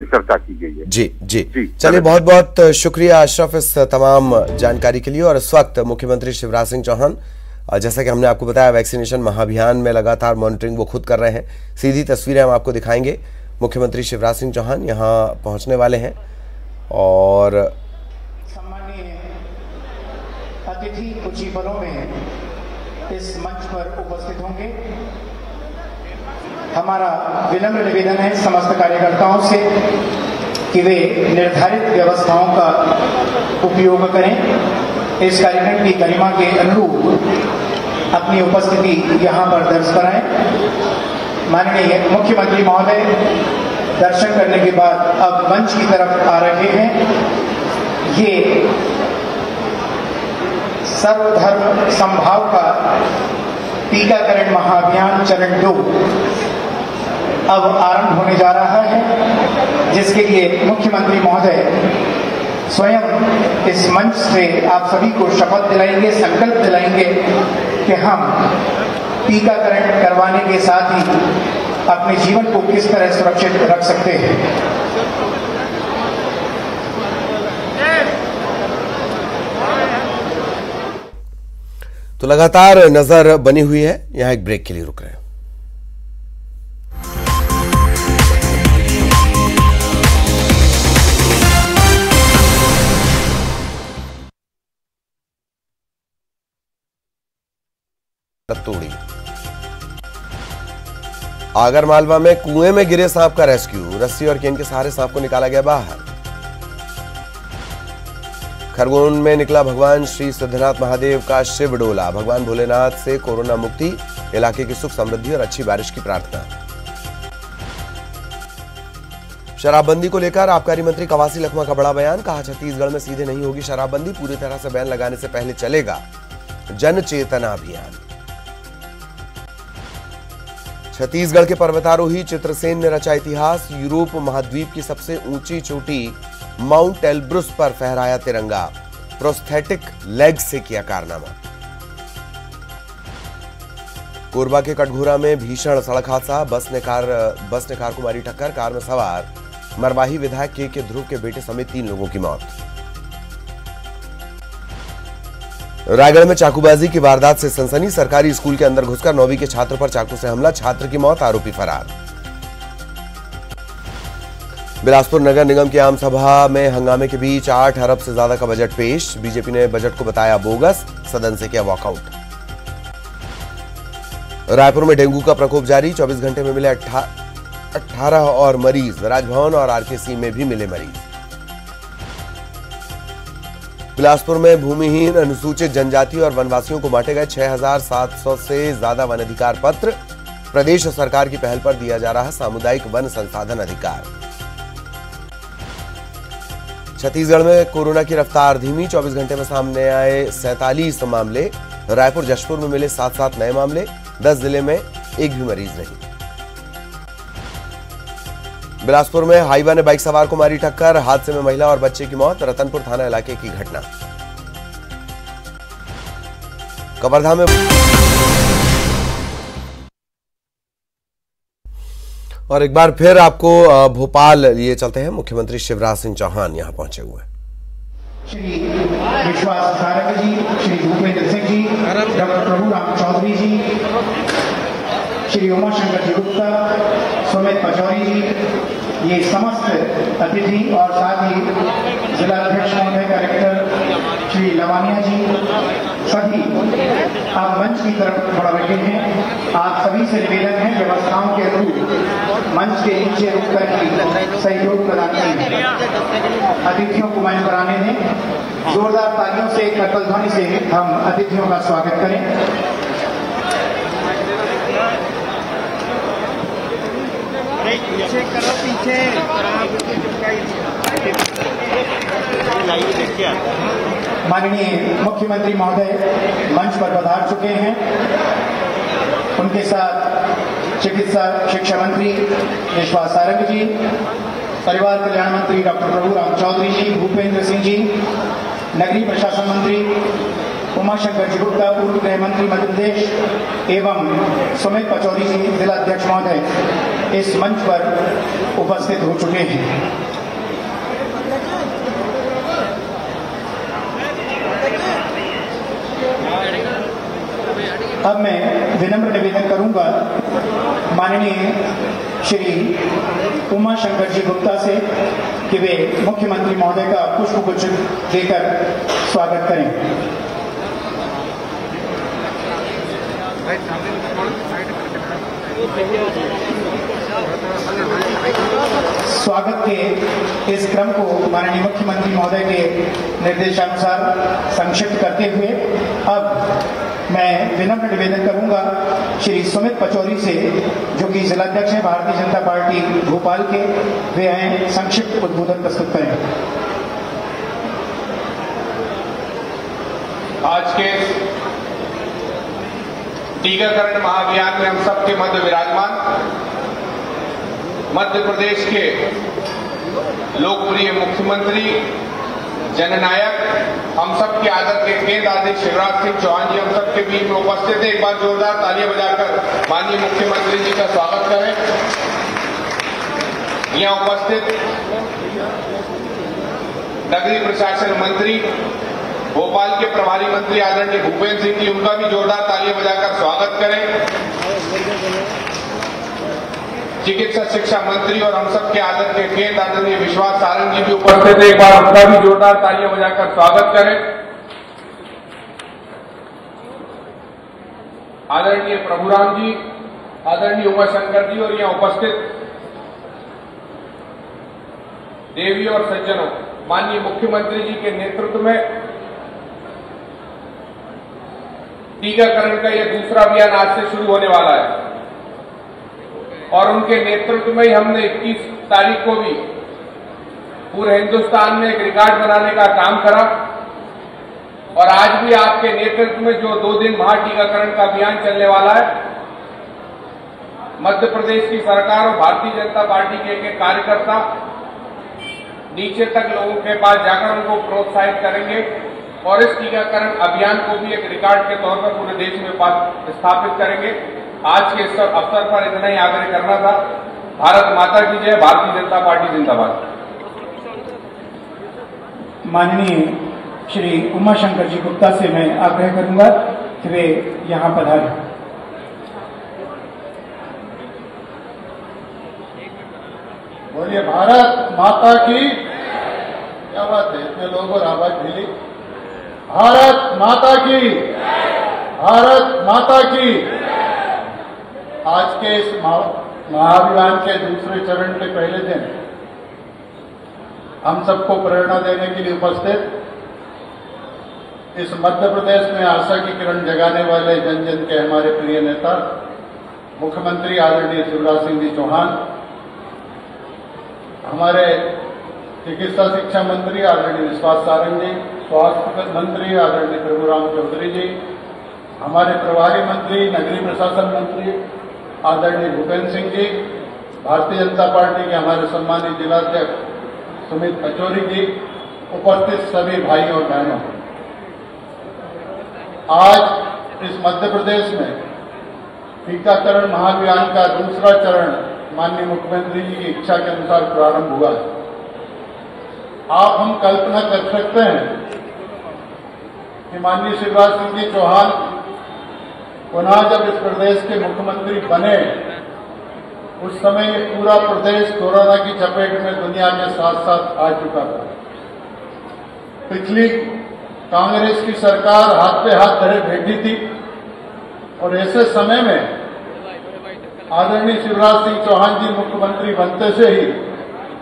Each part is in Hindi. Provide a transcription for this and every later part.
चर्चा की गई है। जी जी, चलिए बहुत बहुत शुक्रिया अशरफ इस तमाम जानकारी के लिए। और इस वक्त मुख्यमंत्री शिवराज सिंह चौहान, जैसा कि हमने आपको बताया, वैक्सीनेशन महाअभियान में लगातार मॉनिटरिंग वो खुद कर रहे हैं। सीधी तस्वीरें हम आपको दिखाएंगे। मुख्यमंत्री शिवराज सिंह चौहान यहाँ पहुंचने वाले हैं और सम्माननीय अतिथि कुछ ही पलों में इस मंच पर उपस्थित होंगे। हमारा विनम्र निवेदन है समस्त कार्यकर्ताओं से कि वे निर्धारित व्यवस्थाओं का उपयोग करें। इस कार्यक्रम की गरिमा के अनुरूप अपनी उपस्थिति यहां पर दर्ज कराएं। माननीय मुख्यमंत्री महोदय दर्शन करने के बाद अब मंच की तरफ आ रहे हैं। ये सर्वधर्म समभाव का टीकाकरण महाअभियान चरण 2 अब आरंभ होने जा रहा है, जिसके लिए मुख्यमंत्री महोदय स्वयं इस मंच से आप सभी को शपथ दिलाएंगे, संकल्प दिलाएंगे कि हम टीकाकरण करवाने के साथ ही अपने जीवन को किस तरह सुरक्षित रख सकते हैं। तो लगातार नजर बनी हुई है। यहां एक ब्रेक के लिए रुक रहे हैं। तोड़ी आगरमालवा में कुएं में गिरे सांप का रेस्क्यू, रस्सी और केन के सहारे सांप को निकाला गया बाहर। खरगोन में निकला भगवान श्री सिद्धनाथ महादेव का शिव डोला, भगवान भोलेनाथ से कोरोना मुक्ति, इलाके की सुख समृद्धि और अच्छी बारिश की प्रार्थना। शराबबंदी को लेकर आबकारी मंत्री कवासी लखमा का बड़ा बयान, कहा छत्तीसगढ़ में सीधे नहीं होगी शराबबंदी, पूरी तरह से बैन लगाने से पहले चलेगा जन चेतना अभियान। छत्तीसगढ़ के पर्वतारोही चित्रसेन ने रचा इतिहास, यूरोप महाद्वीप की सबसे ऊंची चोटी माउंट एल्ब्रुस पर फहराया तिरंगा, प्रोस्थेटिक लेग से किया कारनामा। कोरबा के कटघोरा में भीषण सड़क हादसा, बस ने कार को मारी टक्कर, कार में सवार मरवाही विधायक के ध्रुव के बेटे समेत 3 लोगों की मौत। रायगढ़ में चाकूबाजी की वारदात से सनसनी, सरकारी स्कूल के अंदर घुसकर 9वीं के छात्र पर चाकू से हमला, छात्र की मौत, आरोपी फरार। बिलासपुर नगर निगम की आम सभा में हंगामे के बीच 8 अरब से ज्यादा का बजट पेश, बीजेपी ने बजट को बताया बोगस, सदन से किया वॉकआउट। रायपुर में डेंगू का प्रकोप जारी, 24 घंटे में मिले 18 और मरीज, राजभवन और आरकेसी में भी मिले मरीज। बिलासपुर में भूमिहीन अनुसूचित जनजाति और वनवासियों को बांटे गए 6700 से ज्यादा वन अधिकार पत्र, प्रदेश सरकार की पहल पर दिया जा रहा सामुदायिक वन संसाधन अधिकार। छत्तीसगढ़ में कोरोना की रफ्तार धीमी, 24 घंटे में सामने आए 47 मामले, रायपुर जशपुर में मिले 7 नए मामले, 10 जिले में एक भी मरीज नहीं। बिलासपुर में हाईवा ने बाइक सवार को मारी टक्कर, हादसे में महिला और बच्चे की मौत, रतनपुर थाना इलाके की घटना। कवर्धा में और एक बार फिर आपको भोपाल लिए चलते हैं। मुख्यमंत्री शिवराज सिंह चौहान यहां पहुंचे हुए हैं। श्री विश्वास सारंग जी, श्री भूपेंद्र सिंह जी, डॉक्टर प्रभु राम चौधरी जी, श्री उमाशंकर जी गुप्ता, सुमित पचौरी जी, ये समस्त अतिथि और साथ ही जिला अध्यक्ष महोदय कलेक्टर श्री लवानिया जी, सभी आप मंच की तरफ बढ़ रहे हैं। आप सभी से निवेदन है व्यवस्थाओं के अनुरूप मंच के नीचे रुककर की सहयोग प्रदान करें। अतिथियों को मंच पर आने दें। जोरदार तालियों से, करतल ध्वनि से हम अतिथियों का स्वागत करें। पीछे करो, पीछे माननीय मुख्यमंत्री महोदय मंच पर पधार चुके हैं। उनके साथ चिकित्सा शिक्षा मंत्री विश्वास सारंग जी, परिवार कल्याण मंत्री डॉक्टर प्रभु राम चौधरी जी, भूपेंद्र सिंह जी, नगरीय प्रशासन मंत्री उमाशंकर जी गुप्ता, पूर्व गृह मंत्री मध्य प्रदेश एवं सुमित पचौरी जी, जिला अध्यक्ष महोदय इस मंच पर उपस्थित हो चुके हैं। अब मैं विनम्र निवेदन करूंगा माननीय श्री उमा शंकर जी गुप्ता से कि वे मुख्यमंत्री महोदय का पुष्पगुच्छ देकर स्वागत करें। स्वागत के इस क्रम को माननीय मुख्यमंत्री महोदय के निर्देशानुसार संक्षिप्त करते हुए अब मैं विनम्र निवेदन करूंगा श्री सुमित पचौरी से, जो कि जिलाध्यक्ष हैं भारतीय जनता पार्टी भोपाल के, वे हैं संक्षिप्त उद्बोधन प्रस्तुत करें। आज के टीकाकरण महाअभियान में हम सबके मध्य विराजमान मध्य प्रदेश के लोकप्रिय मुख्यमंत्री, जननायक, हम सबके आदर के केंद्र आदि शिवराज सिंह चौहान जी हम सबके बीच में उपस्थित है। एक बार जोरदार तालियां बजाकर माननीय मुख्यमंत्री जी का स्वागत करें। यहां उपस्थित नगरीय प्रशासन मंत्री, भोपाल के प्रभारी मंत्री आदरणीय भूपेंद्र सिंह जी, उनका भी जोरदार तालियां बजाकर स्वागत करें। चिकित्सा शिक्षा मंत्री और हम सबके आदर के केंद्र आदरणीय विश्वास सारंग जी भी उपस्थित है। एक बार उनका भी जोरदार तालियां बजाकर स्वागत करें। आदरणीय प्रभुराम जी, आदरणीय उमा शंकर जी और यहां उपस्थित देवी और सज्जनों, माननीय मुख्यमंत्री जी के नेतृत्व में टीकाकरण का यह दूसरा अभियान आज से शुरू होने वाला है और उनके नेतृत्व में ही हमने 21 तारीख को भी पूरे हिंदुस्तान में एक रिकॉर्ड बनाने का काम करा और आज भी आपके नेतृत्व में जो 2 दिन महाटीकाकरण का अभियान चलने वाला है, मध्य प्रदेश की सरकार और भारतीय जनता पार्टी के एक कार्यकर्ता नीचे तक लोगों के पास जाकर उनको प्रोत्साहित करेंगे और इस टीकाकरण अभियान को भी एक रिकॉर्ड के तौर पर पूरे देश में स्थापित करेंगे। आज के इस अवसर पर इतना ही आग्रह करना था। भारत माता की जय, भारतीय जनता पार्टी जिंदाबाद। माननीय श्री उमा शंकर जी गुप्ता से मैं आग्रह करूंगा कि वे यहां पधारें। बोलिए भारत माता की। क्या बात है, इतने लोगों और आवाज मिली। भारत माता की, भारत माता की। आज के इस महाअभियान के दूसरे चरण के पहले दिन हम सबको प्रेरणा देने के लिए उपस्थित इस मध्य प्रदेश में आशा की किरण जगाने वाले जन जन के हमारे प्रिय नेता मुख्यमंत्री आदरणीय शिवराज सिंह जी चौहान, हमारे चिकित्सा शिक्षा मंत्री आदरणीय विश्वास सारंग जी, स्वास्थ्य मंत्री आदरणीय प्रभुराम चौधरी जी, हमारे प्रभारी मंत्री नगरीय प्रशासन मंत्री आदरणीय भूपेंद्र सिंह जी, भारतीय जनता पार्टी के हमारे सम्मानित जिलाध्यक्ष सुमित पचौरी जी, उपस्थित सभी भाइयों और बहनों, आज इस मध्य प्रदेश में टीकाकरण महाअभियान का दूसरा चरण माननीय मुख्यमंत्री जी की इच्छा के अनुसार प्रारंभ हुआ है। आप हम कल्पना कर सकते हैं कि माननीय शिवराज सिंह जी चौहान पुनः जब इस प्रदेश के मुख्यमंत्री बने, उस समय ये पूरा प्रदेश कोरोना की चपेट में दुनिया के साथ साथ आ चुका था। पिछली कांग्रेस की सरकार हाथ पे हाथ धरे बैठी थी और ऐसे समय में आदरणीय शिवराज सिंह चौहान जी मुख्यमंत्री बनते से ही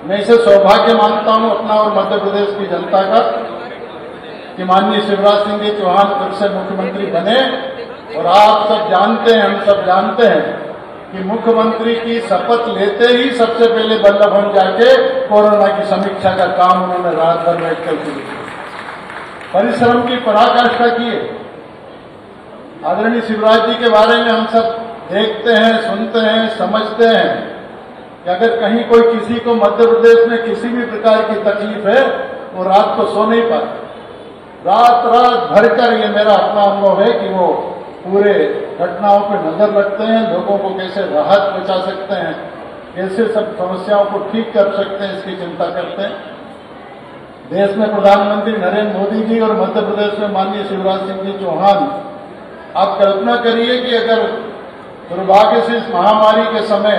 मैं इसे सौभाग्य मानता हूं अपना और मध्य प्रदेश की जनता का कि माननीय शिवराज सिंह जी चौहान फिर से मुख्यमंत्री बने। और आप सब जानते हैं, हम सब जानते हैं कि मुख्यमंत्री की शपथ लेते ही सबसे पहले बल्लभगंज जाके कोरोना की समीक्षा का काम उन्होंने रात भर बैठकर शुरू किया, परिश्रम की पराकाष्ठा की है। आदरणीय शिवराज जी के बारे में हम सब देखते हैं, सुनते हैं, समझते हैं कि अगर कहीं कोई किसी को मध्य प्रदेश में किसी भी प्रकार की तकलीफ है, वो रात को सो नहीं पाते। रात भर कर, ये मेरा अपना अनुभव है कि वो पूरे घटनाओं पर नजर रखते हैं, लोगों को कैसे राहत पहुंचा सकते हैं, कैसे सब समस्याओं को ठीक कर सकते हैं, इसकी चिंता करते हैं। देश में प्रधानमंत्री नरेंद्र मोदी जी और मध्य प्रदेश में माननीय शिवराज सिंह जी चौहान, आप कल्पना करिए कि अगर दुर्भाग्य से इस महामारी के समय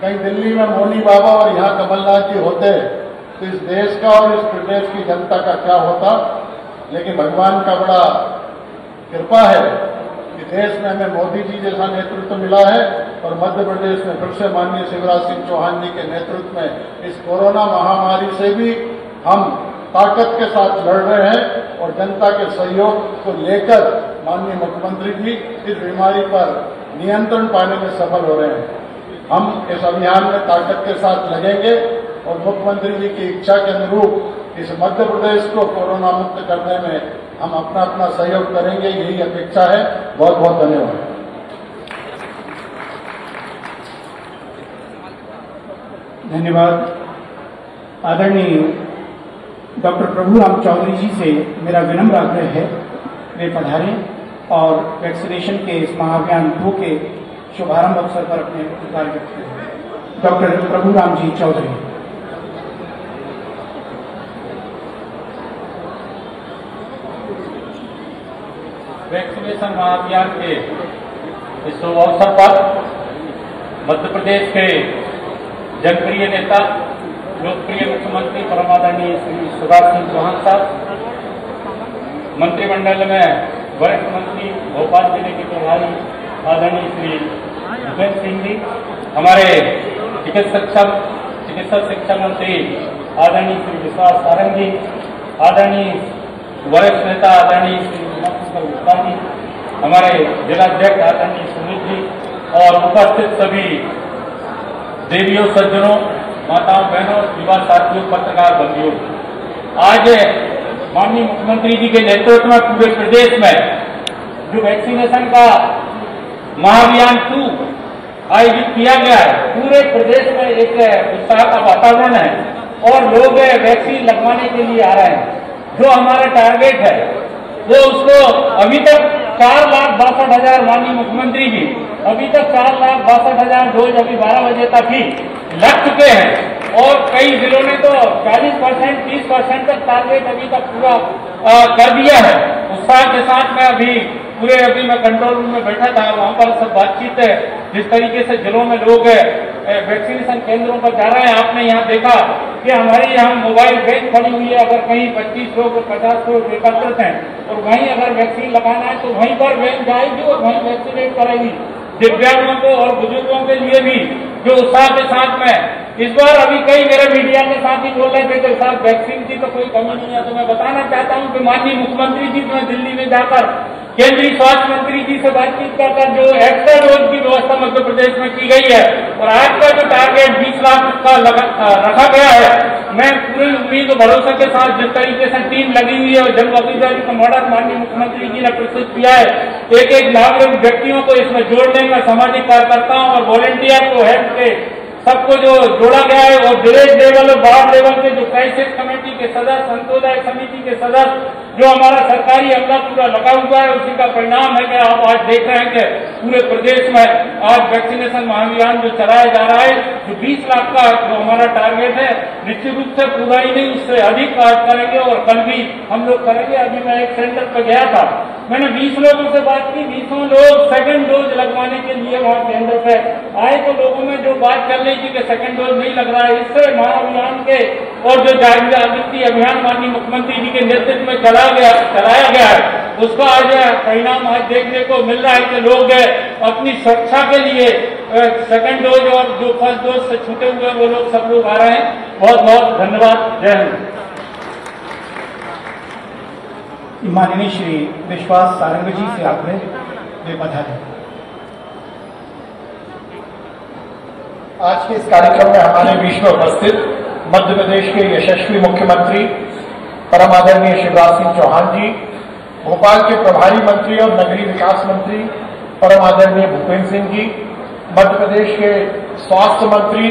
कहीं दिल्ली में मोदी बाबा और यहाँ कमलनाथ जी होते तो इस देश का और इस प्रदेश की जनता का क्या होता। लेकिन भगवान का बड़ा कृपा है कि देश में हमें मोदी जी जैसा नेतृत्व मिला है और मध्य प्रदेश में फिर से माननीय शिवराज सिंह चौहान जी के नेतृत्व में इस कोरोना महामारी से भी हम ताकत के साथ लड़ रहे हैं और जनता के सहयोग को लेकर माननीय मुख्यमंत्री जी इस बीमारी पर नियंत्रण पाने में सफल हो रहे हैं। हम इस अभियान में ताकत के साथ लगेंगे और मुख्यमंत्री जी की इच्छा के अनुरूप इस मध्य प्रदेश को कोरोना मुक्त करने में हम अपना अपना सहयोग करेंगे, यही अपेक्षा है। बहुत बहुत धन्यवाद। धन्यवाद। आदरणीय डॉक्टर प्रभुराम चौधरी जी से मेरा विनम्र आग्रह है वे पधारें और वैक्सीनेशन के इस महाअभियान 2 के शुभारंभ अवसर पर अपने कार्य करते हैं। डॉक्टर प्रभुराम जी चौधरी। वैक्सीनेशन महाअभियान के इस शुभ अवसर पर मध्य प्रदेश के जनप्रिय नेता लोकप्रिय मुख्यमंत्री परमादरणीय श्री शिवराज सिंह चौहान साहब, मंत्रिमंडल में वरिष्ठ मंत्री भोपाल जिले के प्रभारी आदरणीय श्री भूपेंद्र सिंह जी, हमारे चिकित्सा शिक्षा मंत्री आदरणीय श्री विश्वास सारंग जी, आदरणीय वरिष्ठ नेता आदरणीय श्री गुप्ता जी, हमारे जिलाध्यक्ष आदरणीय सुमित जी और उपस्थित सभी देवियों, सज्जनों, माताओं, बहनों, युवा साथियों, पत्रकार बंधुओं, आज माननीय मुख्यमंत्री जी के नेतृत्व में पूरे प्रदेश में जो वैक्सीनेशन का महाअभियान 2 आयोजित किया गया है, पूरे प्रदेश में एक उत्साह का वातावरण है और लोग वैक्सीन लगवाने के लिए आ रहे हैं। जो हमारा टारगेट है वो उसको अभी तक 4,62,000 माननीय मुख्यमंत्री जी अभी तक 4,62,000 डोज अभी 12 बजे तक ही लग चुके हैं और कई जिलों ने तो 40%, 30% तक टारगेट अभी तक पूरा कर दिया है। उत्साह के साथ मैं अभी मैं कंट्रोल रूम में बैठा था, वहां पर सब बातचीत है जिस तरीके से जिलों में लोग वैक्सीनेशन केंद्रों पर जा रहे हैं। आपने यहाँ देखा कि हमारी यहाँ मोबाइल वैन खड़ी हुई है, अगर कहीं 25 लोग 50 लोग एकत्रित हैं और वहीं अगर वैक्सीन लगाना है तो वहीं पर वैन जाएगी और वहीं वैक्सीनेट करेगी। दिव्यांगों को और बुजुर्गों के लिए भी जो उत्साह के साथ में इस बार अभी कई मेरे मीडिया के साथ ही बोल रहे थे कि साहब वैक्सीन की तो कोई कमी नहीं है, तो मैं बताना चाहता हूं कि माननीय मुख्यमंत्री जी ने दिल्ली में जाकर केंद्रीय स्वास्थ्य मंत्री जी से बातचीत कर जो एक्स्ट्रा डोज की व्यवस्था मध्य प्रदेश में की गई है और आज का जो टारगेट 20 लाख का रखा गया है, मैं पूरी उम्मीद और भरोसे के साथ जिस तरीके से टीम लगी हुई है और जन भागीदारी का मॉडल माननीय मुख्यमंत्री जी ने प्रस्तुत किया है, एक नागरिक व्यक्तियों को इसमें जोड़ने में सामाजिक कार्यकर्ताओं और वॉलंटियर को हेल्थ के सबको जो जोड़ा गया है और विलेज लेवल और वार्ड लेवल के जो क्राइसिस कमेटी के सदस्य, अंत्योदय समिति के सदस्य, जो हमारा सरकारी अमला पूरा लगा हुआ है, उसी का परिणाम है कि आप आज देख रहे हैं कि पूरे प्रदेश में आज वैक्सीनेशन महाअभियान जो चलाया जा रहा है, जो 20 लाख का जो हमारा टारगेट है, निश्चित रूप से पूरा ही नहीं उससे अधिक आज करेंगे और कल भी हम लोग करेंगे। अभी मैं एक सेंटर पर गया था, मैंने 20 लोगों से बात की, 20 लोग सेकंड डोज लगवाने के लिए वहां केंद्र पे आए, तो लोगों में जो बात कर रही थी कि सेकंड डोज नहीं लग रहा है, इससे महाअभियान के और जो जागृति अभियान माननीय मुख्यमंत्री जी के नेतृत्व में चलाया गया है, उसका आज परिणाम आज देखने को मिल रहा है कि लोग अपनी सुरक्षा के लिए सेकंड डोज और जो फर्स्ट डोज से छूटे हुए वो लोग सब लोग आ रहे हैं। बहुत बहुत धन्यवाद। जय हिंद। माननीय श्री विश्वास सारंग जी से आग्रह वे बधाई। आज के इस कार्यक्रम में हमारे बीच में उपस्थित मध्य प्रदेश के यशस्वी मुख्यमंत्री परम आदरणीय शिवराज सिंह चौहान जी, भोपाल के प्रभारी मंत्री और नगरीय विकास मंत्री परम आदरणीय भूपेंद्र सिंह जी, मध्य प्रदेश के स्वास्थ्य मंत्री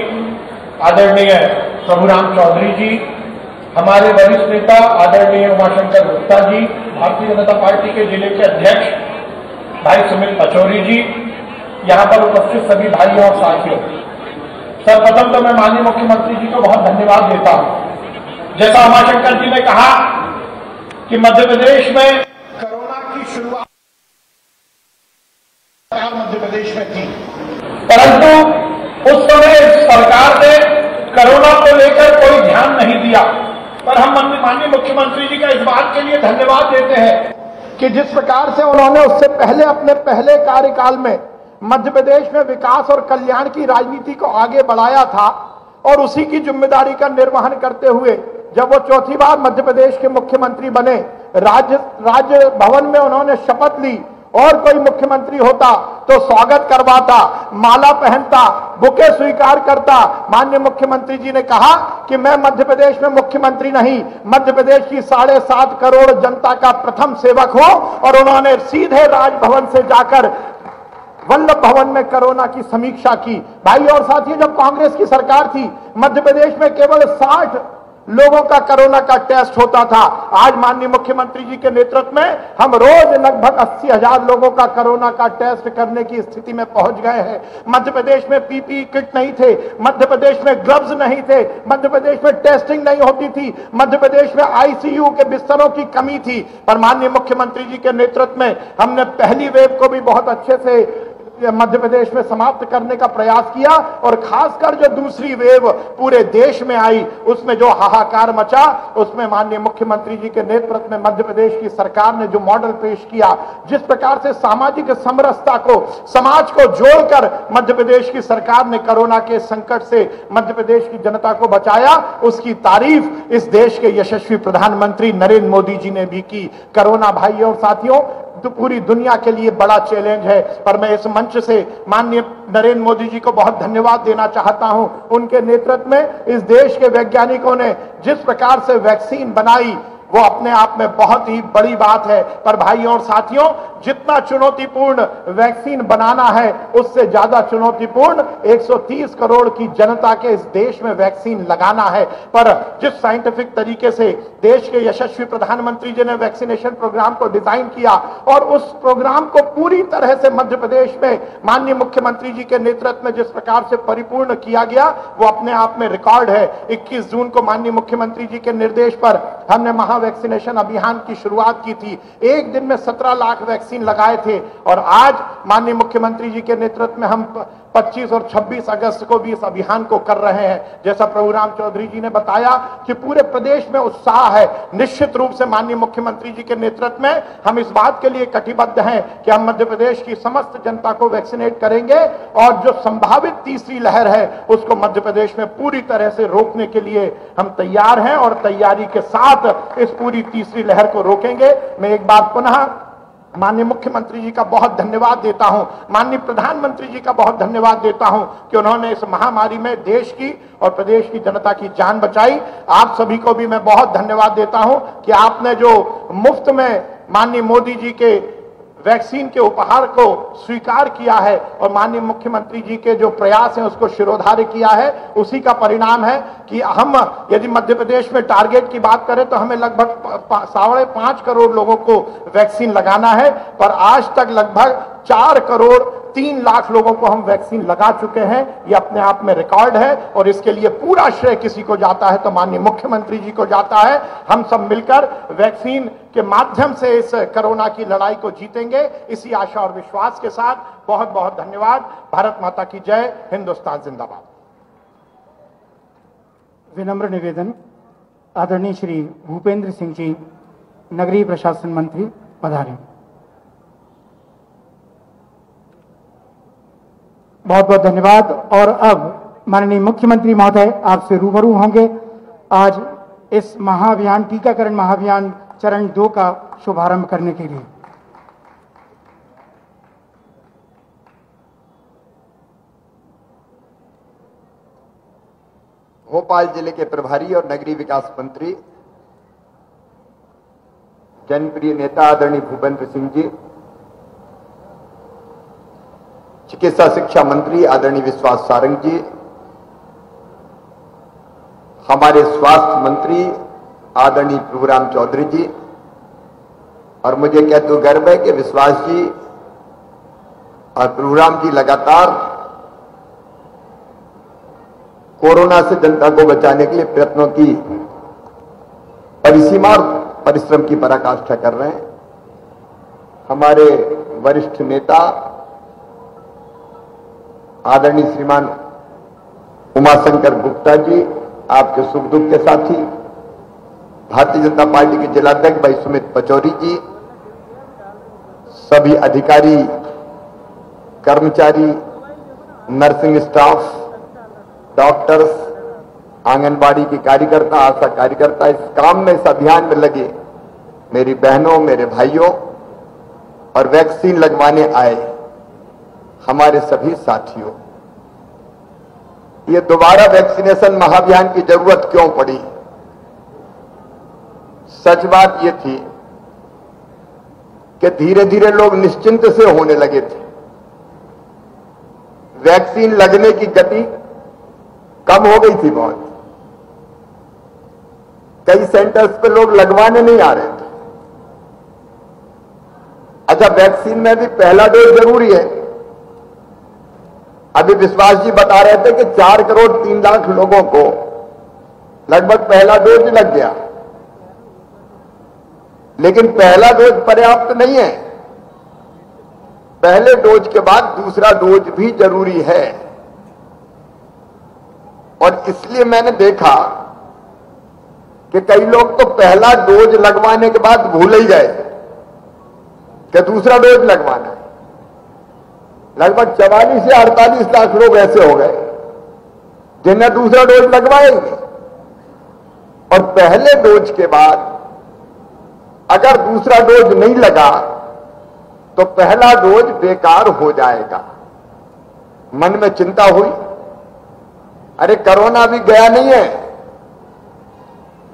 आदरणीय प्रभुराम चौधरी जी, हमारे वरिष्ठ नेता आदरणीय उमाशंकर गुप्ता जी, भारतीय जनता पार्टी के जिले के अध्यक्ष भाई सुमित पचौरी जी, यहाँ पर उपस्थित सभी भाइयों और साथियों, सर्वप्रथम तो मैं माननीय मुख्यमंत्री जी को बहुत धन्यवाद देता हूं। जैसा उमाशंकर जी ने कहा कि मध्य प्रदेश में कोरोना की शुरुआत मध्य प्रदेश में थी, परंतु उस समय सरकार ने कोरोना को लेकर कोई ध्यान नहीं दिया। पर हम माननीय मुख्यमंत्री जी का इस बात के लिए धन्यवाद देते हैं कि जिस प्रकार से उन्होंने उससे पहले अपने पहले कार्यकाल में मध्य प्रदेश में विकास और कल्याण की राजनीति को आगे बढ़ाया था और उसी की जिम्मेदारी का निर्वहन करते हुए जब वो चौथी बार मध्य प्रदेश के मुख्यमंत्री बने, राज्य भवन में उन्होंने शपथ ली और कोई मुख्यमंत्री होता तो स्वागत करवाता, माला पहनता, बुके स्वीकार करता। माननीय मुख्यमंत्री जी ने कहा कि मैं मध्य प्रदेश में मुख्यमंत्री नहीं, मध्य प्रदेश की 7.5 करोड़ जनता का प्रथम सेवक हूं। और उन्होंने सीधे राजभवन से जाकर वल्लभ भवन में कोरोना की समीक्षा की। भाई और साथियों, जब कांग्रेस की सरकार थी मध्य प्रदेश में केवल 60 लोगों का कोरोना का टेस्ट होता था। आज माननीय मुख्यमंत्री जी के नेतृत्व में हम रोज लगभग 80,000 लोगों का कोरोना का टेस्ट करने की स्थिति में पहुंच गए हैं। मध्य प्रदेश में पीपीई किट नहीं थे, मध्य प्रदेश में ग्लव्स नहीं थे, मध्य प्रदेश में टेस्टिंग नहीं होती थी, मध्य प्रदेश में आईसीयू के बिस्तरों की कमी थी। पर माननीय मुख्यमंत्री जी के नेतृत्व में हमने पहली वेव को भी बहुत अच्छे से मध्य प्रदेश में समाप्त करने का प्रयास किया और खासकर जो दूसरी वेव पूरे देश में आई उसमें जो हाहाकार मचा, उसमें माननीय मुख्यमंत्री जी के नेतृत्व में मध्य प्रदेश की सरकार ने जो मॉडल पेश किया, जिस प्रकार से सामाजिक समरसता को, समाज को जोड़कर मध्य प्रदेश की सरकार ने कोरोना के संकट से मध्य प्रदेश की जनता को बचाया, उसकी तारीफ इस देश के यशस्वी प्रधानमंत्री नरेंद्र मोदी जी ने भी की। कोरोना भाइयों और साथियों तो पूरी दुनिया के लिए बड़ा चैलेंज है, पर मैं इस मंच से माननीय नरेंद्र मोदी जी को बहुत धन्यवाद देना चाहता हूं। उनके नेतृत्व में इस देश के वैज्ञानिकों ने जिस प्रकार से वैक्सीन बनाई वो अपने आप में बहुत ही बड़ी बात है। पर भाइयों और साथियों, जितना चुनौतीपूर्ण वैक्सीन बनाना है उससे ज्यादा चुनौतीपूर्ण 130 करोड़ की जनता के इस देश में वैक्सीन लगाना है। पर जिस साइंटिफिक तरीके से देश के यशस्वी प्रधानमंत्री जी ने वैक्सीनेशन प्रोग्राम को डिजाइन किया और उस प्रोग्राम को पूरी तरह से मध्य प्रदेश में माननीय मुख्यमंत्री जी के नेतृत्व में जिस प्रकार से परिपूर्ण किया गया वो अपने आप में रिकॉर्ड है। 21 जून को माननीय मुख्यमंत्री जी के निर्देश पर हमने वैक्सीनेशन अभियान की शुरुआत की थी। एक दिन में 17 लाख वैक्सीन लगाए थे और आज माननीय मुख्यमंत्री जी के नेतृत्व में हम 25 और 26 अगस्त को भी इस अभियान को कर रहे हैं। जैसा प्रभु राम चौधरी जी ने बताया कि पूरे प्रदेश में उत्साह है। निश्चित रूप से माननीय मुख्यमंत्री जी के नेतृत्व में हम इस बात के लिए कटिबद्ध हैं कि हम मध्य प्रदेश की समस्त जनता को वैक्सीनेट करेंगे और जो संभावित तीसरी लहर है उसको मध्य प्रदेश में पूरी तरह से रोकने के लिए हम तैयार हैं और तैयारी के साथ इस पूरी तीसरी लहर को रोकेंगे। मैं एक बार पुनः माननीय मुख्यमंत्री जी का बहुत धन्यवाद देता हूं, माननीय प्रधानमंत्री जी का बहुत धन्यवाद देता हूं कि उन्होंने इस महामारी में देश की और प्रदेश की जनता की जान बचाई। आप सभी को भी मैं बहुत धन्यवाद देता हूं कि आपने जो मुफ्त में माननीय मोदी जी के वैक्सीन के उपहार को स्वीकार किया है और माननीय मुख्यमंत्री जी के जो प्रयास हैं उसको शिरोधार्य किया है, उसी का परिणाम है कि हम यदि मध्य प्रदेश में टारगेट की बात करें तो हमें लगभग 5.5 करोड़ लोगों को वैक्सीन लगाना है, पर आज तक लगभग 4 करोड़ 3 लाख लोगों को हम वैक्सीन लगा चुके हैं। ये अपने आप में रिकॉर्ड है और इसके लिए पूरा श्रेय किसी को जाता है तो माननीय मुख्यमंत्री जी को जाता है। हम सब मिलकर वैक्सीन के माध्यम से इस कोरोना की लड़ाई को जीतेंगे, इसी आशा और विश्वास के साथ बहुत बहुत धन्यवाद। भारत माता की जय, हिंदुस्तान जिंदाबाद। विनम्र निवेदन, आदरणीय श्री भूपेंद्र सिंह जी, नगरीय प्रशासन मंत्री पधारें। बहुत बहुत धन्यवाद। और अब माननीय मुख्यमंत्री महोदय आपसे रूबरू होंगे आज इस महाअभियान, टीकाकरण महाअभियान चरण 2 का शुभारंभ करने के लिए। भोपाल जिले के प्रभारी और नगरीय विकास मंत्री जनप्रिय नेता आदरणीय भूपेंद्र सिंह जी, चिकित्सा शिक्षा मंत्री आदरणीय विश्वास सारंग जी, हमारे स्वास्थ्य मंत्री आदरणीय प्रभु राम चौधरी जी, और मुझे कहते हुए गर्व है कि विश्वास जी और प्रभु राम जी लगातार कोरोना से जनता को बचाने के लिए प्रयत्नों की परिसीमा और परिश्रम की पराकाष्ठा कर रहे हैं। हमारे वरिष्ठ नेता आदरणीय श्रीमान उमाशंकर गुप्ता जी, आपके सुख दुख के साथी, भारतीय जनता पार्टी के जिलाध्यक्ष भाई सुमित पचौरी जी, सभी अधिकारी, कर्मचारी, नर्सिंग स्टाफ, डॉक्टर्स, आंगनबाड़ी की कार्यकर्ता, आशा कार्यकर्ता, इस काम में, इस अभियान में लगे मेरी बहनों, मेरे भाइयों और वैक्सीन लगवाने आए हमारे सभी साथियों, ये दोबारा वैक्सीनेशन महाअभियान की जरूरत क्यों पड़ी? सच बात यह थी कि धीरे धीरे लोग निश्चिंत से होने लगे थे। वैक्सीन लगने की गति कम हो गई थी बहुत। कई सेंटर्स पे लोग लगवाने नहीं आ रहे थे। अच्छा, वैक्सीन में भी पहला डोज जरूरी है। अभी विश्वास जी बता रहे थे कि 4 करोड़ 3 लाख लोगों को लगभग पहला डोज लग गया, लेकिन पहला डोज पर्याप्त नहीं है। पहले डोज के बाद दूसरा डोज भी जरूरी है। और इसलिए मैंने देखा कि कई लोग तो पहला डोज लगवाने के बाद भूल ही गए कि दूसरा डोज लगवाना है। लगभग 44 से 48 लाख लोग ऐसे हो गए जिन्हें दूसरा डोज लगवाएंगे, और पहले डोज के बाद अगर दूसरा डोज नहीं लगा तो पहला डोज बेकार हो जाएगा। मन में चिंता हुई, अरे कोरोना अभी गया नहीं है,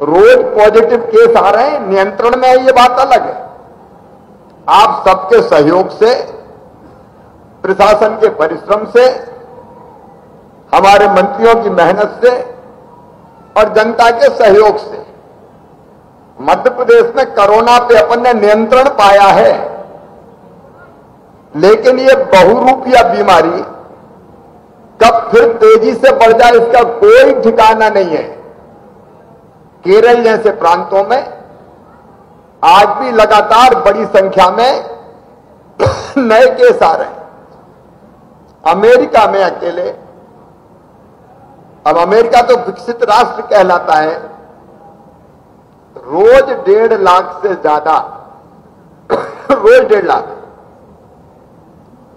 रोज पॉजिटिव केस आ रहे हैं, नियंत्रण में है, ये बात अलग है। आप सबके सहयोग से, प्रशासन के परिश्रम से, हमारे मंत्रियों की मेहनत से और जनता के सहयोग से मध्य प्रदेश में कोरोना पे अपन ने नियंत्रण पाया है। लेकिन ये बहुरूपिया बीमारी कब फिर तेजी से बढ़ जाए इसका कोई ठिकाना नहीं है। केरल जैसे प्रांतों में आज भी लगातार बड़ी संख्या में नए केस आ रहे हैं। अमेरिका में अकेले, अब अमेरिका तो विकसित राष्ट्र कहलाता है, रोज 1.5 लाख से ज्यादा रोज 1.5 लाख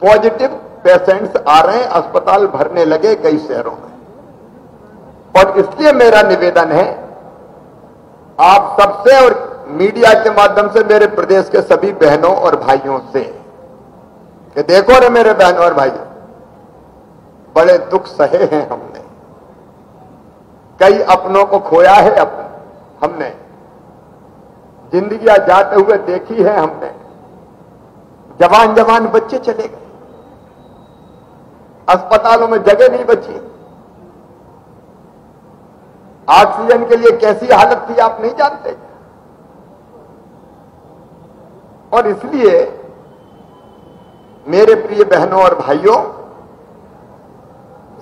पॉजिटिव पेशेंट्स आ रहे हैं, अस्पताल भरने लगे कई शहरों में। और इसलिए मेरा निवेदन है आप सबसे और मीडिया के माध्यम से मेरे प्रदेश के सभी बहनों और भाइयों से कि देखो रे मेरे बहनों और भाइयों, बड़े दुख सहे हैं हमने, कई अपनों को खोया है, हमने जिंदगियां जाते हुए देखी है, हमने जवान जवान बच्चे चले गए, अस्पतालों में जगह नहीं बची, ऑक्सीजन के लिए कैसी हालत थी आप नहीं जानते। और इसलिए मेरे प्रिय बहनों और भाइयों,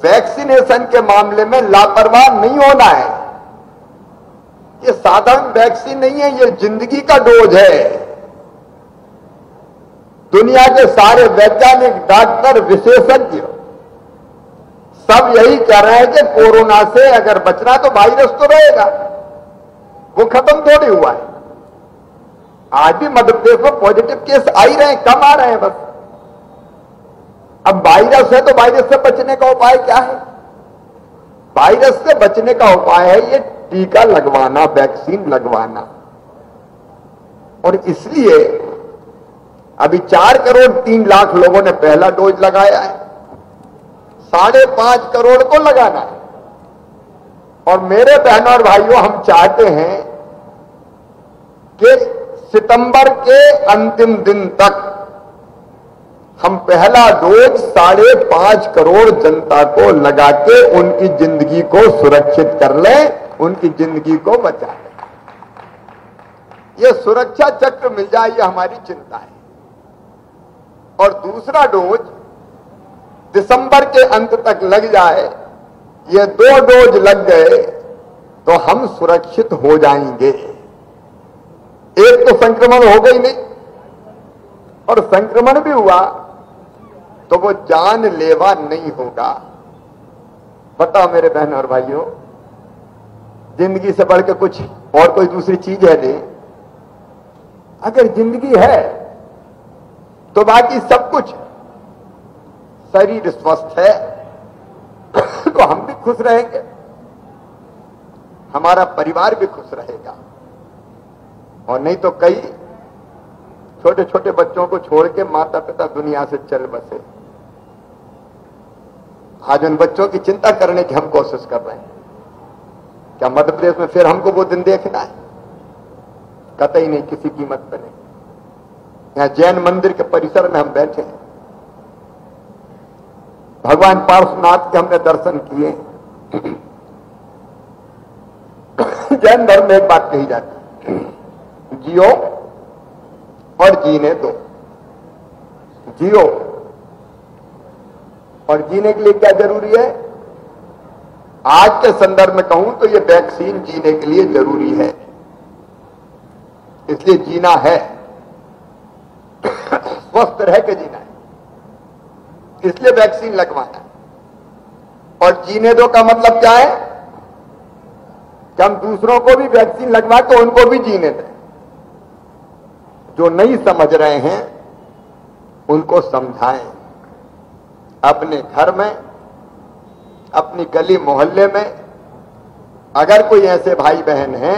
वैक्सीनेशन के मामले में लापरवाह नहीं होना है। ये साधारण वैक्सीन नहीं है, ये जिंदगी का डोज है। दुनिया के सारे वैज्ञानिक, डॉक्टर, विशेषज्ञ सब यही कह रहे हैं कि कोरोना से अगर बचना तो वायरस तो रहेगा, वो खत्म थोड़ी हुआ है। आज भी मध्य प्रदेश में पॉजिटिव केस आ ही रहे हैं, कम आ रहे हैं बस। अब वायरस है तो वायरस से बचने का उपाय क्या है? वायरस से बचने का उपाय है ये टीका लगवाना, वैक्सीन लगवाना। और इसलिए अभी 4 करोड़ 3 लाख लोगों ने पहला डोज लगाया है, 5.5 करोड़ को लगाना है। और मेरे बहनों और भाइयों, हम चाहते हैं कि सितंबर के अंतिम दिन तक हम पहला डोज 5.5 करोड़ जनता को लगा के उनकी जिंदगी को सुरक्षित कर लें, उनकी जिंदगी को बचा लें। यह सुरक्षा चक्र मिल जाए, ये हमारी चिंता है। और दूसरा डोज दिसंबर के अंत तक लग जाए, ये 2 डोज लग गए तो हम सुरक्षित हो जाएंगे। एक तो संक्रमण हो गई नहीं, और संक्रमण भी हुआ तो वो जानलेवा नहीं होगा। बताओ मेरे बहन और भाइयों, जिंदगी से बढ़ के कुछ और कोई दूसरी चीज है नहीं? अगर जिंदगी है तो बाकी सब कुछ। शरीर स्वस्थ है तो हम भी खुश रहेंगे, हमारा परिवार भी खुश रहेगा। और नहीं तो कई छोटे छोटे बच्चों को छोड़ के माता पिता दुनिया से चल बसे। आज उन बच्चों की चिंता करने की हम कोशिश कर रहे हैं। क्या मध्य प्रदेश में फिर हमको वो दिन देखना है? कतई नहीं, किसी कीमत पर नहीं। यहां जैन मंदिर के परिसर में हम बैठे हैं, भगवान पार्श्वनाथ के हमने दर्शन किए। जैन धर्म में एक बात कही जाती है, जियो और जीने दो। जियो और जीने के लिए क्या जरूरी है? आज के संदर्भ में कहूं तो ये वैक्सीन जीने के लिए जरूरी है, इसलिए जीना है, स्वस्थ रह के जीना है, इसलिए वैक्सीन लगवाना है। और जीने दो का मतलब क्या है? कि हम दूसरों को भी वैक्सीन लगवा के उनको भी जीने दें। जो नहीं समझ रहे हैं उनको समझाएं। अपने घर में, अपनी गली मोहल्ले में अगर कोई ऐसे भाई बहन हैं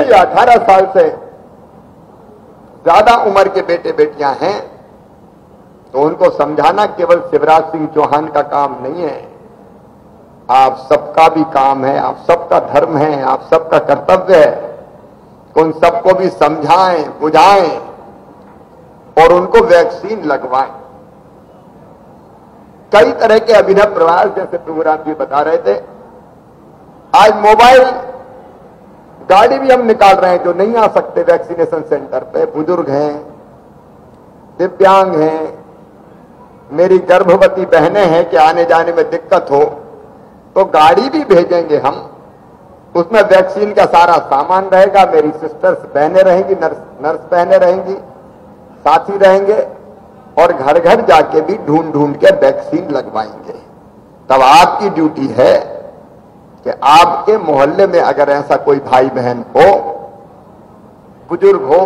या 18 साल से ज्यादा उम्र के बेटे बेटियां हैं तो उनको समझाना केवल शिवराज सिंह चौहान का काम नहीं है, आप सबका भी काम है, आप सबका धर्म है, आप सबका कर्तव्य है। उन सबको भी समझाएं, बुझाएं और उनको वैक्सीन लगवाएं। कई तरह के अभिनव प्रयास, जैसे प्रभुराम जी बता रहे थे, आज मोबाइल गाड़ी भी हम निकाल रहे हैं जो नहीं आ सकते वैक्सीनेशन सेंटर पे। बुजुर्ग हैं, दिव्यांग हैं, मेरी गर्भवती बहनें हैं कि आने जाने में दिक्कत हो तो गाड़ी भी भेजेंगे हम, उसमें वैक्सीन का सारा सामान रहेगा। मेरी सिस्टर्स बहनें रहेंगी, नर्स बहनें रहेंगी, साथी रहेंगे और घर घर जाके भी ढूंढ ढूंढ के वैक्सीन लगवाएंगे। तब आपकी ड्यूटी है कि आपके मोहल्ले में अगर ऐसा कोई भाई बहन हो, बुजुर्ग हो,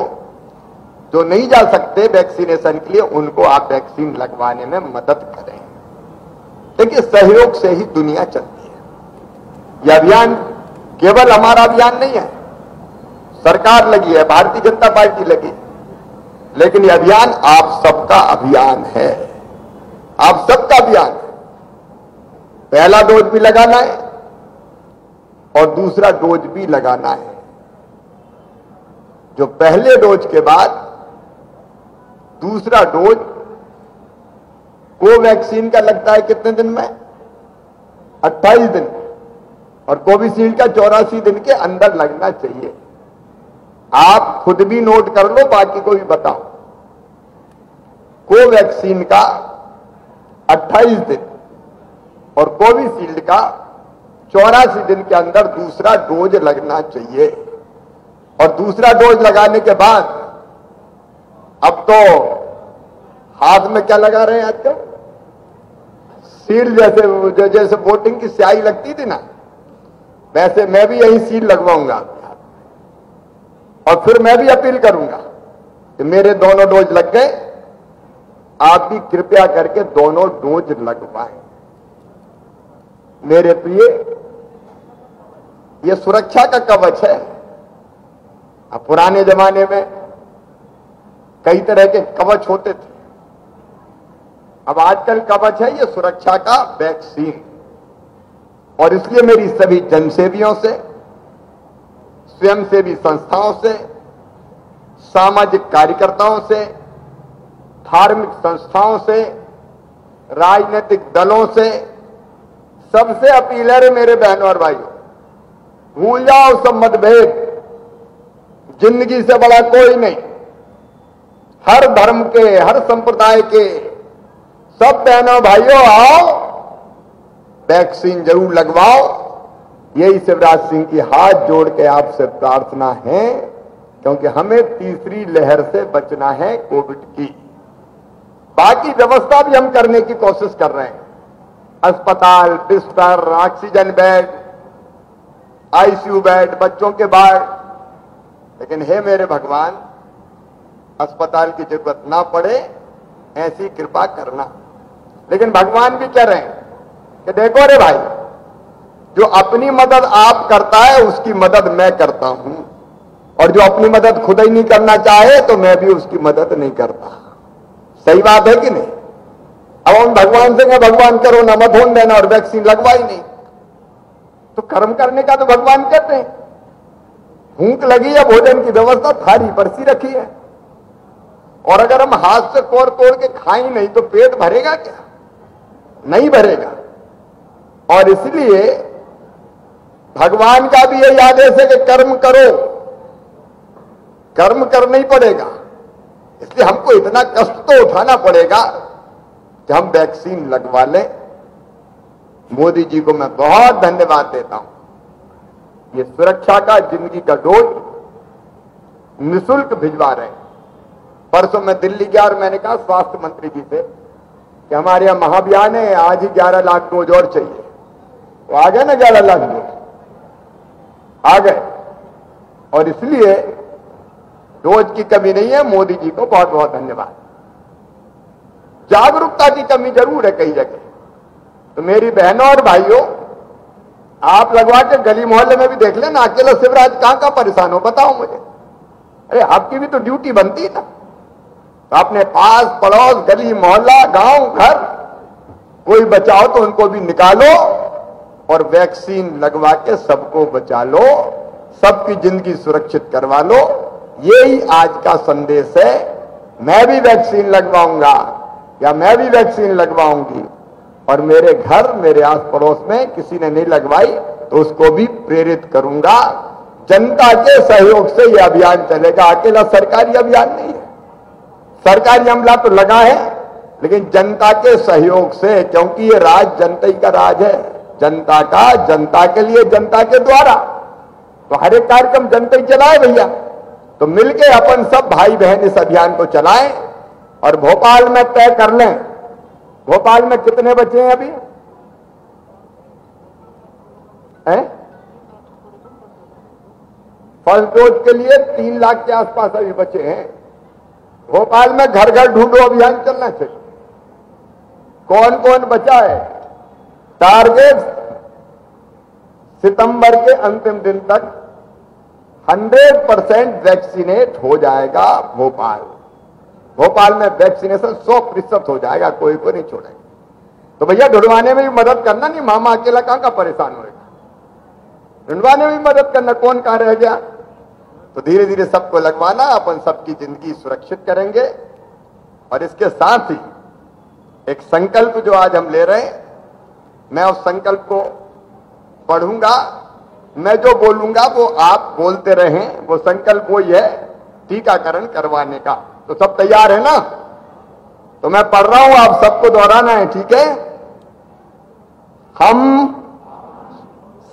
जो नहीं जा सकते वैक्सीनेशन के लिए, उनको आप वैक्सीन लगवाने में मदद करें। देखिए, सहयोग से ही दुनिया चलती है। यह अभियान केवल हमारा अभियान नहीं है, सरकार लगी है, भारतीय जनता पार्टी लगी, लेकिन यह अभियान आप सबका अभियान है, आप सबका अभियान है। पहला डोज भी लगाना है और दूसरा डोज भी लगाना है। जो पहले डोज के बाद दूसरा डोज कोवैक्सीन का लगता है कितने दिन में? 28 दिन, और कोविशील्ड का 84 दिन के अंदर लगना चाहिए। आप खुद भी नोट कर लो, बाकी को भी बताओ। कोवैक्सीन का 28 दिन और कोविशील्ड का 84 दिन के अंदर दूसरा डोज लगना चाहिए। और दूसरा डोज लगाने के बाद अब तो हाथ में क्या लगा रहे हैं आजकल? सील, जैसे वोटिंग की स्याही लगती थी ना, वैसे मैं भी यही सील लगवाऊंगा। और फिर मैं भी अपील करूंगा कि मेरे दोनों डोज लग गए, आप भी कृपया करके दोनों डोज लगवाएं। मेरे प्रिय, यह सुरक्षा का कवच है। अब पुराने जमाने में कई तरह के कवच होते थे, अब आजकल कवच है ये सुरक्षा का वैक्सीन। और इसलिए मेरी सभी जनसेवियों से, स्वयंसेवी संस्थाओं से, सामाजिक कार्यकर्ताओं से, धार्मिक संस्थाओं से, राजनीतिक दलों से, सबसे अपील है मेरे बहनों और भाइयों, भूल जाओ सब मतभेद, जिंदगी से बड़ा कोई नहीं। हर धर्म के, हर संप्रदाय के सब बहनों भाइयों आओ वैक्सीन जरूर लगवाओ। यही शिवराज सिंह की हाथ जोड़ के आपसे प्रार्थना है, क्योंकि हमें तीसरी लहर से बचना है कोविड की। बाकी व्यवस्था भी हम करने की कोशिश कर रहे हैं, अस्पताल, बिस्तर, ऑक्सीजन बेड, आईसीयू बेड, बच्चों के वार्ड। लेकिन हे मेरे भगवान, अस्पताल की जरूरत ना पड़े ऐसी कृपा करना। लेकिन भगवान भी कह रहे हैं कि देखो रे भाई, जो अपनी मदद आप करता है उसकी मदद मैं करता हूं, और जो अपनी मदद खुद ही नहीं करना चाहे तो मैं भी उसकी मदद नहीं करता। सही बात है कि नहीं? अब हम भगवान से भगवान करो ना मत होने देना और वैक्सीन लगवाई नहीं, तो कर्म करने का तो भगवान कहते हैं। भूख लगी है, भोजन की व्यवस्था थाली परसी रखी है, और अगर हम हाथ से कोर तोड़ के खाएं नहीं तो पेट भरेगा क्या? नहीं भरेगा। और इसलिए भगवान का भी यही आदेश है कि कर्म करो, कर्म करना ही पड़ेगा। इसलिए हमको इतना कष्ट तो उठाना पड़ेगा कि हम वैक्सीन लगवा लें। मोदी जी को मैं बहुत धन्यवाद देता हूं। ये सुरक्षा का जिंदगी का डोज निःशुल्क भिजवा रहे हैं। परसों मैं दिल्ली गया और मैंने कहा स्वास्थ्य मंत्री जी से कि हमारे यहां महाअभियान है, आज ही 11 लाख डोज और चाहिए। तो आ गए ना 11 लाख डोज आ गए, और इसलिए डोज की कमी नहीं है। मोदी जी को बहुत बहुत धन्यवाद। जागरूकता की कमी जरूर है कई जगह। तो मेरी बहनों और भाइयों, आप लगवा के गली मोहल्ले में भी देख लेना, अकेला शिवराज कहां परेशान हो बताओ मुझे। अरे आपकी भी तो ड्यूटी बनती है ना। तो अपने पास पड़ोस, गली मोहल्ला, गांव घर, कोई बचाओ तो उनको भी निकालो और वैक्सीन लगवा के सबको बचा लो, सबकी जिंदगी सुरक्षित करवा लो। यही आज का संदेश है। मैं भी वैक्सीन लगवाऊंगा या मैं भी वैक्सीन लगवाऊंगी, और मेरे घर, मेरे आस पड़ोस में किसी ने नहीं लगवाई तो उसको भी प्रेरित करूंगा। जनता के सहयोग से यह अभियान चलेगा, अकेला सरकारी अभियान नहीं है। सरकारी अमला तो लगा है, लेकिन जनता के सहयोग से, क्योंकि ये राज जनता ही का राज है, जनता का, जनता के लिए, जनता के द्वारा। तो हर एक कार्यक्रम जनता ही चलाए भैया। तो मिलके अपन सब भाई बहन इस अभियान को चलाएं और भोपाल में तय कर लें। भोपाल में कितने बचे हैं अभी? फर्स्ट डोज के लिए 3 लाख के आसपास अभी बचे हैं। भोपाल में घर घर ढूंढो अभियान चलना चाहिए। कौन कौन बचा है? टारगेट सितंबर के अंतिम दिन तक 100% वैक्सीनेट हो जाएगा भोपाल। भोपाल में वैक्सीनेशन 100% हो जाएगा, कोई को नहीं छोड़ेगा। तो भैया ढूंढवाने में भी मदद करना, नहीं मामा अकेला कहां परेशान होएगा। ढूंढवाने में भी मदद करना, कौन कहां रह गया। तो धीरे धीरे सबको लगवाना, अपन सबकी जिंदगी सुरक्षित करेंगे। और इसके साथ ही एक संकल्प जो आज हम ले रहे हैं, मैं उस संकल्प को पढ़ूंगा। मैं जो बोलूंगा वो आप बोलते रहें। वो संकल्प वही है, टीकाकरण करवाने का। तो सब तैयार है ना? तो मैं पढ़ रहा हूं, आप सबको दोहराना है, ठीक है? हम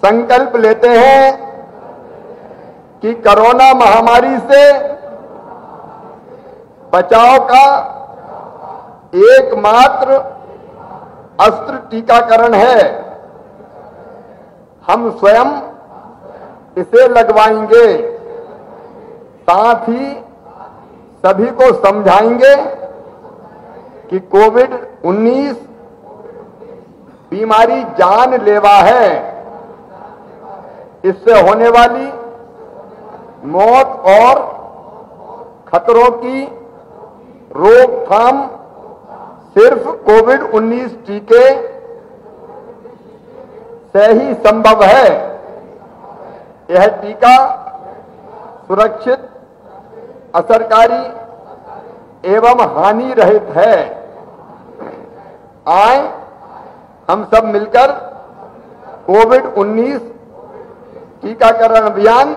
संकल्प लेते हैं कि कोरोना महामारी से बचाव का एकमात्र अस्त्र टीकाकरण है। हम स्वयं इसे लगवाएंगे, साथ ही सभी को समझाएंगे कि कोविड-19 बीमारी जानलेवा है। इससे होने वाली मौत और खतरों की रोकथाम सिर्फ कोविड-19 टीके से ही संभव है। यह टीका सुरक्षित, असरकारी एवं हानि रहित है। आए हम सब मिलकर कोविड-19 टीकाकरण अभियान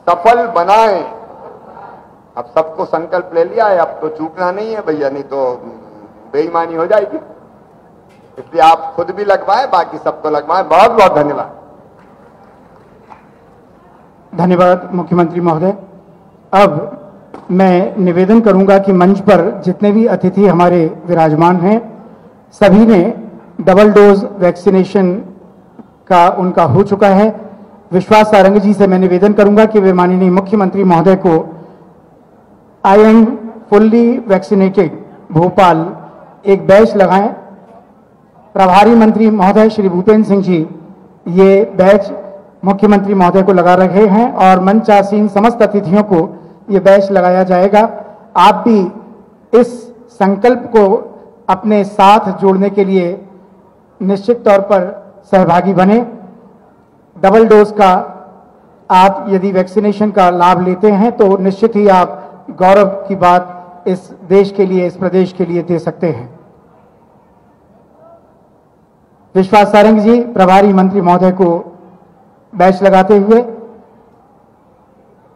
सफल बनाएं। अब सबको संकल्प ले लिया है, अब तो चूकना नहीं है भैया, नहीं तो बेईमानी हो जाएगी। इसलिए आप खुद भी लगवाएं, बाकी सबको लगवाएं। बहुत बहुत धन्यवाद। धन्यवाद मुख्यमंत्री महोदय। अब मैं निवेदन करूंगा कि मंच पर जितने भी अतिथि हमारे विराजमान हैं, सभी ने डबल डोज वैक्सीनेशन का उनका हो चुका है। विश्वास सारंग जी से मैं निवेदन करूंगा कि वे माननीय मुख्यमंत्री महोदय को I am fully vaccinated Bhopal एक बैच लगाएं। प्रभारी मंत्री महोदय श्री भूपेंद्र सिंह जी ये बैच मुख्यमंत्री महोदय को लगा रहे हैं और मंचासीन समस्त अतिथियों को ये बैच लगाया जाएगा। आप भी इस संकल्प को अपने साथ जोड़ने के लिए निश्चित तौर पर सहभागी बने। डबल डोज का आप यदि वैक्सीनेशन का लाभ लेते हैं तो निश्चित ही आप गौरव की बात इस देश के लिए, इस प्रदेश के लिए दे सकते हैं। विश्वास सारंग जी प्रभारी मंत्री महोदय को बैच लगाते हुए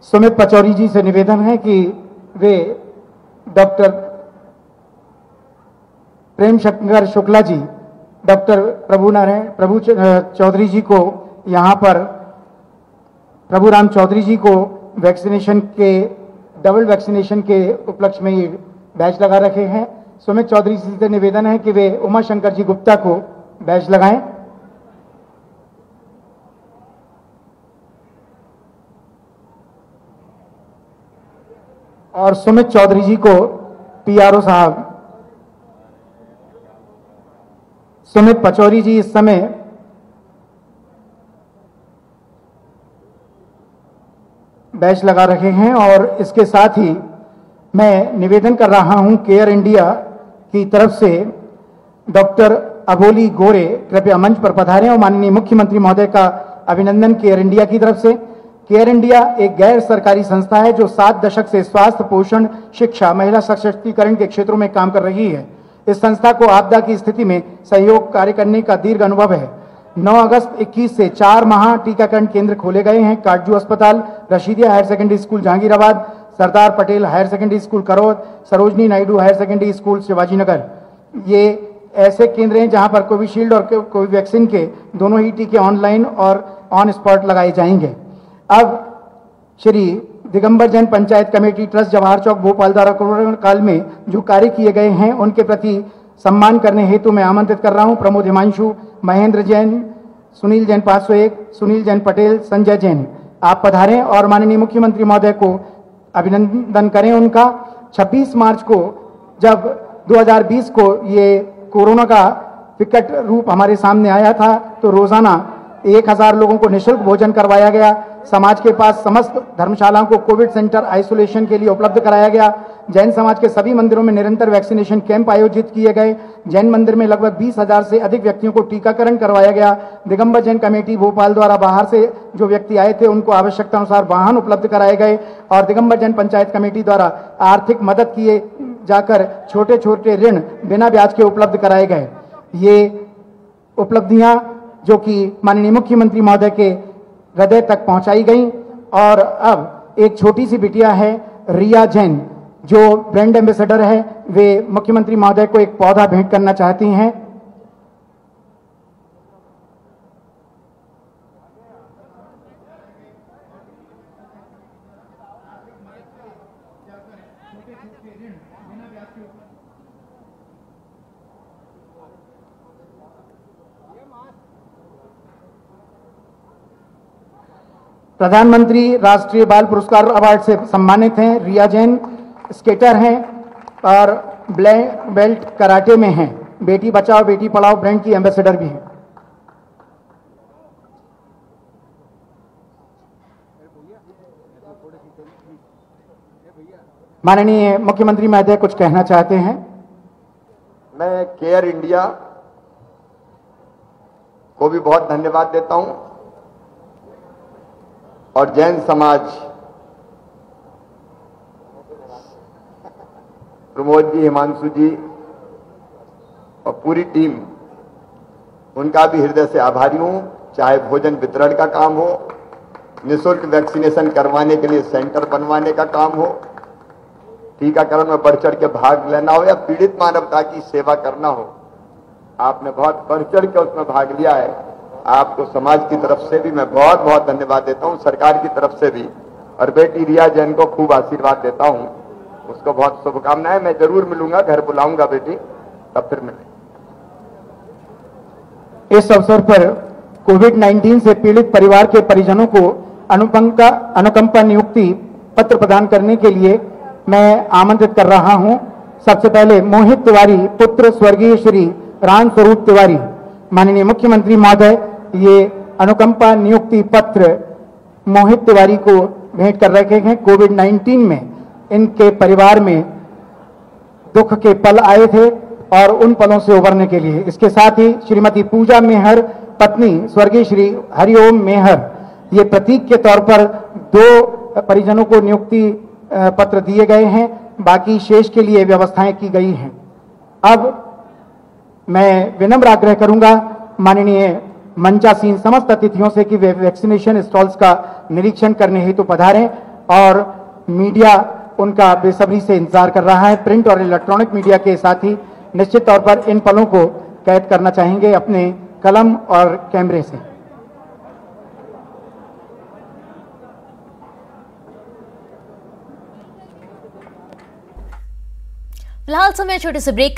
सुमित पचौरी जी से निवेदन है कि वे डॉक्टर प्रेम शंकर शुक्ला जी, डॉक्टर प्रभु चौधरी जी को यहाँ पर प्रभु राम चौधरी जी को वैक्सीनेशन के डबल वैक्सीनेशन के उपलक्ष्य में ये बैच लगा रखे हैं। सुमित चौधरी जी से निवेदन है कि वे उमा शंकर जी गुप्ता को बैच लगाएं। और सुमित चौधरी जी को पीआरओ साहब, सुमित पचौरी जी इस समय बैच लगा रहे हैं। और इसके साथ ही मैं निवेदन कर रहा हूं केयर इंडिया की तरफ से डॉक्टर अबोली गोरे कृपया मंच पर पधारें और माननीय मुख्यमंत्री महोदय का अभिनंदन केयर इंडिया की तरफ से। केयर इंडिया एक गैर सरकारी संस्था है जो 7 दशक से स्वास्थ्य, पोषण, शिक्षा, महिला सशक्तिकरण के क्षेत्रों में काम कर रही है। इस संस्था को आपदा की स्थिति में सहयोग कार्य करने का दीर्घ अनुभव है। 9 अगस्त 21 से 4 माह टीकाकरण केंद्र खोले गए हैं। काटजू अस्पताल, Rashidiya higher secondary school Jahangirabad, Sardar Patel higher secondary school Karond, Sarojini Naidu higher secondary school Shivajinagar, ये ऐसे केंद्र हैं जहां पर कोविशील्ड और कोवैक्सीन के दोनों ही टीके ऑनलाइन और ऑन स्पॉट लगाए जाएंगे। अब श्री दिगंबर जैन पंचायत कमेटी ट्रस्ट जवाहर चौक भोपाल द्वारा कोरोना काल में जो कार्य किए गए हैं उनके प्रति सम्मान करने हेतु मैं आमंत्रित कर रहा हूं प्रमोद हिमांशु, महेंद्र जैन, सुनील जैन 501, सुनील जैन पटेल, संजय जैन। आप पधारें और माननीय मुख्यमंत्री महोदय को अभिनंदन करें उनका। 26 मार्च को जब 2020 को ये कोरोना का विकट रूप हमारे सामने आया था तो रोजाना 1000 लोगों को निःशुल्क भोजन करवाया गया। समाज के पास समस्त धर्मशालाओं को कोविड सेंटर आइसोलेशन के लिए उपलब्ध कराया गया। जैन समाज के सभी मंदिरों में निरंतर वैक्सीनेशन कैंप आयोजित किए गए। जैन मंदिर में लगभग 20,000 से अधिक व्यक्तियों को टीकाकरण करवाया गया। दिगंबर जैन कमेटी भोपाल द्वारा बाहर से जो व्यक्ति आए थे उनको आवश्यकता अनुसार वाहन उपलब्ध कराए गए और दिगंबर जैन पंचायत कमेटी द्वारा आर्थिक मदद किए जाकर छोटे छोटे ऋण बिना ब्याज के उपलब्ध कराए गए। ये उपलब्धियां जो कि माननीय मुख्यमंत्री महोदय के हृदय तक पहुंचाई गई। और अब एक छोटी सी बिटिया है रिया जैन जो ब्रांड एम्बेसडर है, वे मुख्यमंत्री महोदय को एक पौधा भेंट करना चाहती हैं। प्रधानमंत्री राष्ट्रीय बाल पुरस्कार अवार्ड से सम्मानित हैं। रिया जैन स्केटर हैं और ब्लैक बेल्ट कराटे में हैं। बेटी बचाओ बेटी पढ़ाओ ब्रांड की एम्बेसडर भी हैं। माननीय मुख्यमंत्री महोदय कुछ कहना चाहते हैं। मैं केयर इंडिया को भी बहुत धन्यवाद देता हूं और जैन समाज, प्रमोद जी, हिमांशु जी और पूरी टीम, उनका भी हृदय से आभारी हूं। चाहे भोजन वितरण का काम हो, निःशुल्क वैक्सीनेशन करवाने के लिए सेंटर बनवाने का काम हो, टीकाकरण में बढ़ चढ़ के भाग लेना हो या पीड़ित मानवता की सेवा करना हो, आपने बहुत बढ़ चढ़ के उसमें भाग लिया है। आपको समाज की तरफ से भी मैं बहुत बहुत धन्यवाद देता हूं, सरकार की तरफ से भी, और बेटी रिया जैन को खूब आशीर्वाद देता हूं। उसको बहुत शुभकामनाएं। मैं जरूर मिलूंगा, घर बुलाऊंगा बेटी, तब फिर मिलेंगे। इस अवसर पर कोविड-19 से पीड़ित परिवार के परिजनों को अनुकंपा नियुक्ति पत्र प्रदान करने के लिए मैं आमंत्रित कर रहा हूं। सबसे पहले मोहित तिवारी पुत्र स्वर्गीय श्री राम स्वरूप तिवारी, माननीय मुख्यमंत्री महोदय ये अनुकंपा नियुक्ति पत्र मोहित तिवारी को भेंट कर रखे हैं। कोविड-19 में इनके परिवार में दुख के पल आए थे और उन पलों से उबरने के लिए। इसके साथ ही श्रीमती पूजा मेहर पत्नी स्वर्गीय श्री हरिओम मेहर, ये प्रतीक के तौर पर 2 परिजनों को नियुक्ति पत्र दिए गए हैं, बाकी शेष के लिए व्यवस्थाएं की गई हैं। अब मैं विनम्र आग्रह करूंगा माननीय मंचासीन समस्त अतिथियों से कि वे वैक्सीनेशन स्टॉल्स का निरीक्षण करने हेतु पधारें और मीडिया उनका बेसब्री से इंतजार कर रहा है। प्रिंट और इलेक्ट्रॉनिक मीडिया के साथ ही निश्चित तौर पर इन पलों को कैद करना चाहेंगे अपने कलम और कैमरे से। फिलहाल समय छोटे से ब्रेक